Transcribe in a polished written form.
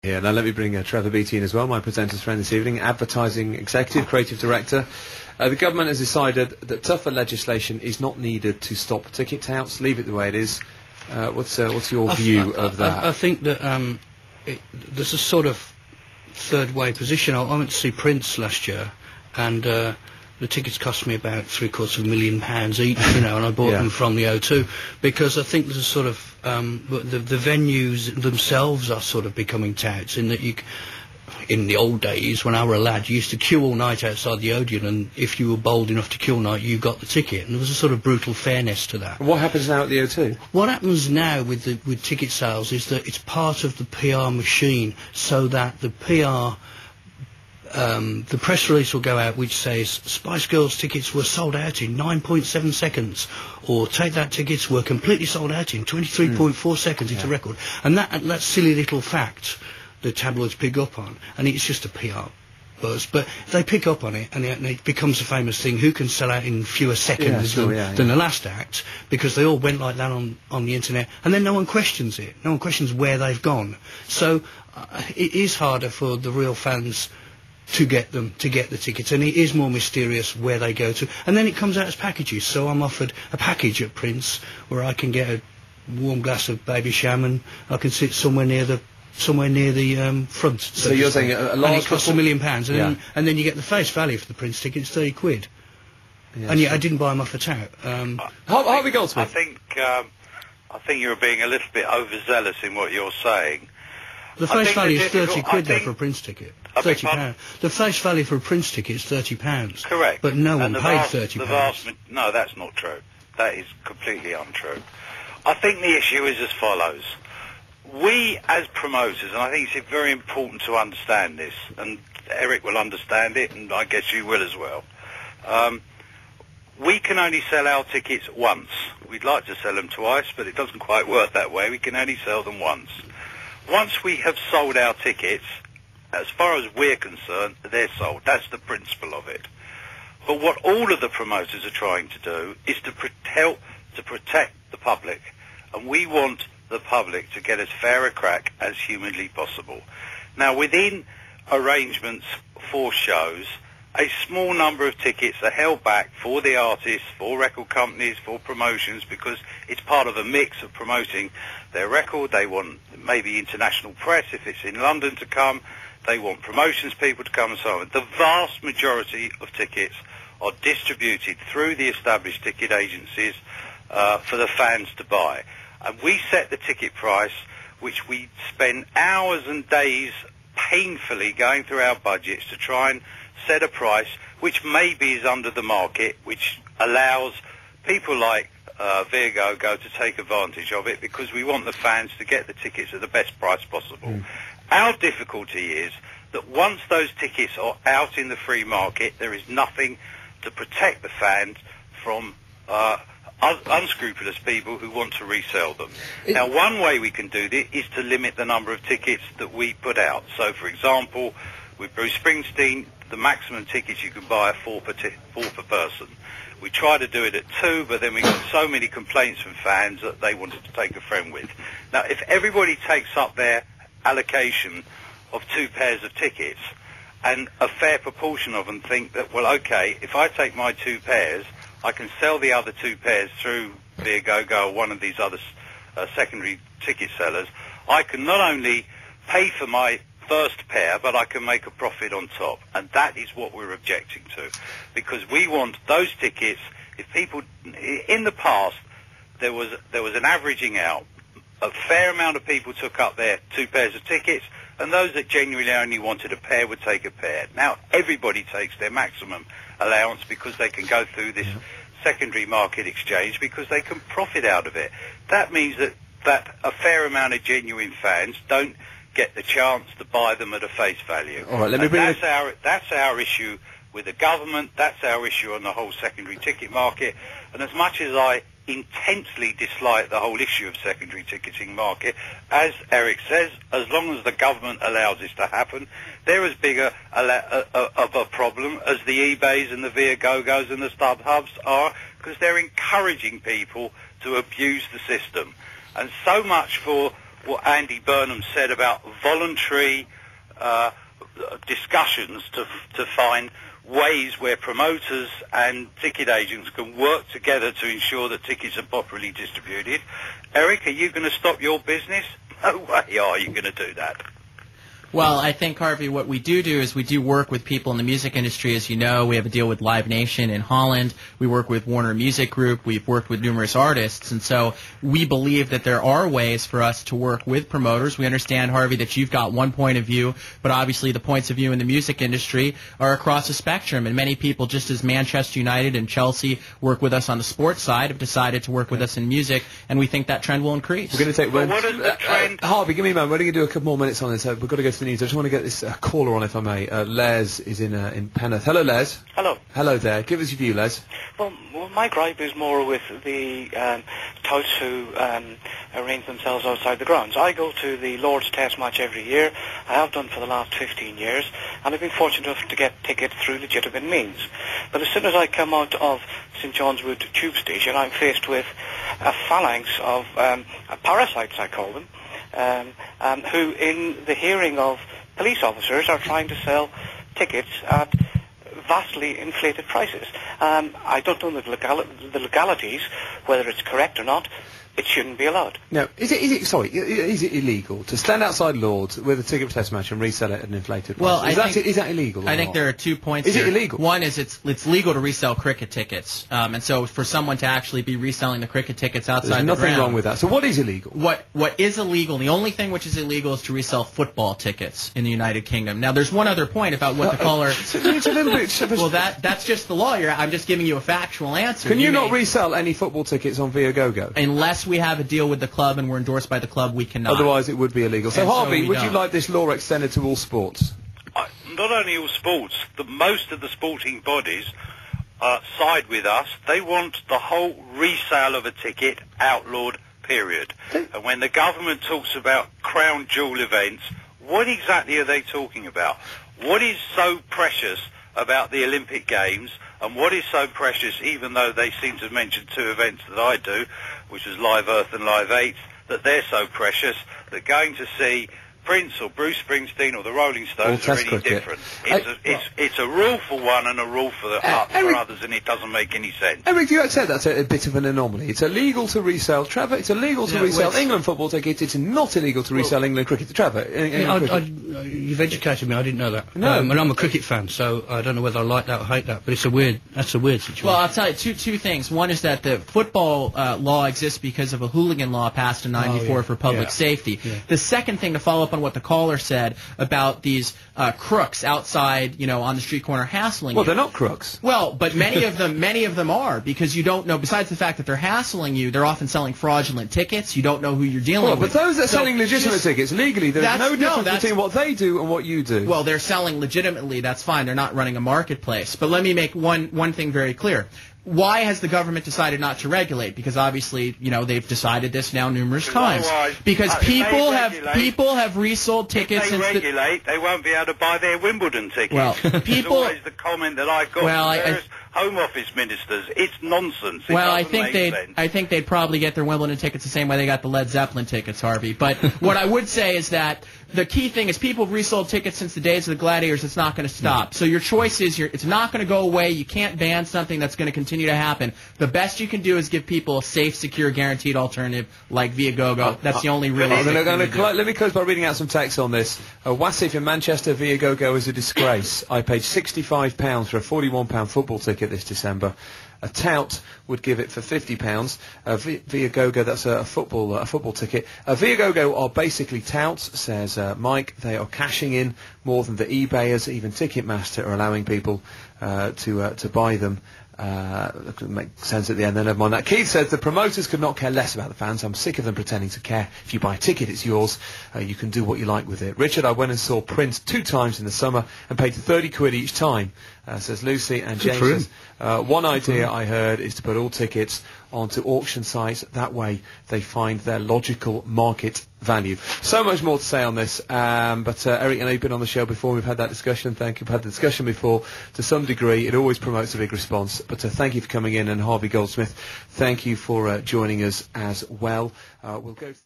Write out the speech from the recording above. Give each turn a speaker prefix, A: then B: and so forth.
A: Yeah, now let me bring Trevor Beattie in as well, my presenter's friend this evening, Advertising Executive, Creative Director. The government has decided that tougher legislation is not needed to stop ticket touts. Leave it the way it is. What's your view of that?
B: I think that there's a sort of third way position. I went to see Prince last year, and the tickets cost me about £750,000 each, you know, and I bought them from the O2 because I think there's a sort of the venues themselves are sort of becoming touts in that in the old days when I were a lad, you used to queue all night outside the Odeon, and if you were bold enough to queue all night, you got the ticket, and there was a sort of brutal fairness to that.
A: What happens now at the O2?
B: What happens now with ticket sales is that it's part of the PR machine, so that the PR. The press release will go out which says Spice Girls tickets were sold out in 9.7 seconds, or Take That tickets were completely sold out in 23.4 seconds. It's a record, and that silly little fact the tabloids pick up on, and it's just a PR buzz, but they pick up on it, and it becomes a famous thing. Who can sell out in fewer seconds than the last act? Because they all went like that on the internet, and then no one questions it. No one questions where they've gone. So it is harder for the real fans to get the tickets, and it is more mysterious where they go to, and then it comes out as packages. So I'm offered a package at Prince where I can get a warm glass of baby sham, and I can sit somewhere near the front.
A: So you're saying a large,
B: and it costs £1 million, and then you get the face value for the Prince ticket. It's £30.
A: Yes.
B: And yet I didn't buy them off a tout.
A: Harvey Goldsmith.
C: I think you're being a little bit overzealous in what you're saying.
B: The face value is £30 though for a Prince ticket. £30. The face value for a Prince ticket is £30.
C: Correct.
B: But no one paid £30.
C: No, that's not true. That is completely untrue. I think the issue is as follows. We as promoters, and I think it's very important to understand this, and Eric will understand it, and I guess you will as well. We can only sell our tickets once. We'd like to sell them twice, but it doesn't quite work that way. We can only sell them once. Once we have sold our tickets, as far as we're concerned, they're sold. That's the principle of it. But what all of the promoters are trying to do is to help to protect the public. And we want the public to get as fair a crack as humanly possible. Now, within arrangements for shows, a small number of tickets are held back for the artists, for record companies, for promotions, because it's part of a mix of promoting their record. They want maybe international press, if it's in London, to come. They want promotions people to come and so on. The vast majority of tickets are distributed through the established ticket agencies for the fans to buy. And we set the ticket price, which we spend hours and days painfully going through our budgets to try and set a price which maybe is under the market, which allows people like Viagogo to take advantage of it, because we want the fans to get the tickets at the best price possible. Our difficulty is that once those tickets are out in the free market, there is nothing to protect the fans from unscrupulous people who want to resell them. Now, one way we can do this is to limit the number of tickets that we put out. So, for example, with Bruce Springsteen, the maximum tickets you can buy are four per person. We tried to do it at 2, but then we got so many complaints from fans that they wanted to take a friend with. Now, if everybody takes up their allocation of 2 pairs of tickets, and a fair proportion of them think that, well, okay, if I take my 2 pairs, I can sell the other 2 pairs through Viagogo or one of these other secondary ticket sellers, I can not only pay for my first pair, but I can make a profit on top. And that is what we're objecting to, because we want those tickets. If people, in the past, there was an averaging out. A fair amount of people took up their 2 pairs of tickets, and those that genuinely only wanted a pair would take a pair. Now everybody takes their maximum allowance because they can go through this secondary market exchange, because they can profit out of it. That means that a fair amount of genuine fans don't get the chance to buy them at a face value.
A: All right, let me bring
C: that's our issue with the government. That's our issue on the whole secondary ticket market. And as much as I intensely dislike the whole issue of secondary ticketing market, as Eric says, as long as the government allows this to happen, they're as big of a problem as the eBays and the Viagogos and the StubHubs are, because they're encouraging people to abuse the system. And so much for what Andy Burnham said about voluntary discussions to find ways where promoters and ticket agents can work together to ensure that tickets are properly distributed. Eric, are you going to stop your business? No way are you going to do that.
D: Well, I think, Harvey, what we do is we do work with people in the music industry. As you know, we have a deal with Live Nation in Holland. We work with Warner Music Group. We've worked with numerous artists. And so we believe that there are ways for us to work with promoters. We understand, Harvey, that you've got one point of view, but obviously the points of view in the music industry are across the spectrum. And many people, just as Manchester United and Chelsea work with us on the sports side, have decided to work with us in music, and we think that trend will increase.
A: We're going to take
C: what is the trend?
A: Harvey, give me a moment. We're going to do a couple more minutes on this. We've got to go to the news. I just want to get this caller on, if I may. Les is in Penrith. Hello, Les.
E: Hello.
A: Hello there. Give us your view, Les.
E: Well, my gripe is more with the touts who arrange themselves outside the grounds. I go to the Lord's Test match every year. I have done for the last 15 years, and I've been fortunate enough to get tickets through legitimate means. But as soon as I come out of St John's Wood tube station, I'm faced with a phalanx of parasites, I call them, who, in the hearing of police officers, are trying to sell tickets at vastly inflated prices. I don't know the legalities, whether it's correct or not. It shouldn't be allowed.
A: No, is it illegal to stand outside Lord's with a ticket for test match and resell it at an inflated price?
D: Well,
A: is that illegal?
D: I think there are 2 points.
A: Is it illegal?
D: One is it's legal to resell cricket tickets, and so for someone to actually be reselling the cricket tickets outside
A: There's
D: the
A: nothing
D: ground,
A: wrong with that. So what is illegal?
D: What is illegal? The only thing which is illegal is to resell football tickets in the United Kingdom. Now, there's one other point about what the caller.
A: It's a little bit.
D: Well, that's just the law. I'm just giving you a factual answer.
A: Can you not resell any football tickets on Viagogo?
D: Unless we have a deal with the club and we're endorsed by the club, we cannot.
A: Otherwise, it would be illegal. So,
D: And
A: Harvey,
D: so
A: would you like this law extended to all sports?
C: Not only all sports, most of the sporting bodies side with us. They want the whole resale of a ticket outlawed, period. And when the government talks about crown jewel events, what exactly are they talking about? What is so precious about the Olympic Games, and what is so precious, even though they seem to mention two events that I do, which is Live Earth and Live 8, that they're so precious that going to see Prince or Bruce Springsteen or the Rolling Stones are really different. It's a rule for one and a rule for others, and it doesn't make any sense.
A: Eric, you accept that's a bit of an anomaly. It's illegal to resell Trevor. It's illegal to resell England football tickets. It's not illegal to resell England cricket. Trevor,
B: you've educated me. I didn't know that.
A: No,
B: and I'm a cricket fan, so I don't know whether I like that or hate that. But that's a weird situation.
D: Well, I'll tell you two things. One is that the football law exists because of a hooligan law passed in '94 for public safety.
B: Yeah.
D: The second thing, to follow up on what the caller said about these crooks outside, on the street corner hassling you.
A: Well, they're not crooks.
D: Well, but many of them are, because you don't know. Besides the fact that they're hassling you, they're often selling fraudulent tickets. You don't know who you're dealing with.
A: But those that are selling legitimate tickets legally, there's no difference between what they do and what you do.
D: Well, they're selling legitimately. That's fine. They're not running a marketplace. But let me make one thing very clear. Why has the government decided not to regulate? Because obviously, they've decided this now numerous times. Because people have resold tickets.
C: If they regulate, they won't be able to buy their Wimbledon tickets.
D: Well,
C: It's always the comment that I've got from various Home Office ministers. It's nonsense.
D: I think they'd probably get their Wimbledon tickets the same way they got the Led Zeppelin tickets, Harvey. But what I would say is that the key thing is people have resold tickets since the days of the Gladiators. It's not going to stop. So your choice is it's not going to go away. You can't ban something that's going to continue to happen. The best you can do is give people a safe, secure, guaranteed alternative like Viagogo. That's the only real thing.
A: Let me close by reading out some text on this. Wasif in Manchester, Viagogo is a disgrace. I paid £65 for a £41 football ticket this December. A tout would give it for £50. Viagogo, that's a football ticket. Viagogo are basically touts, says Mike. They are cashing in more than the eBayers. Even Ticketmaster are allowing people to buy them. That couldn't make sense at the end, then never mind that. Keith says the promoters could not care less about the fans. I'm sick of them pretending to care. If you buy a ticket, it's yours. You can do what you like with it. Richard, I went and saw Prince 2 times in the summer and paid £30 each time, says Lucy. And James says, one idea I heard is to put all tickets onto auction sites. That way they find their logical market value. So much more to say on this, but Eric, I know you've been on the show before. We've had that discussion. Thank you. We've had the discussion before. To some degree, it always promotes a big response. But thank you for coming in, and Harvey Goldsmith, thank you for joining us as well. We'll go.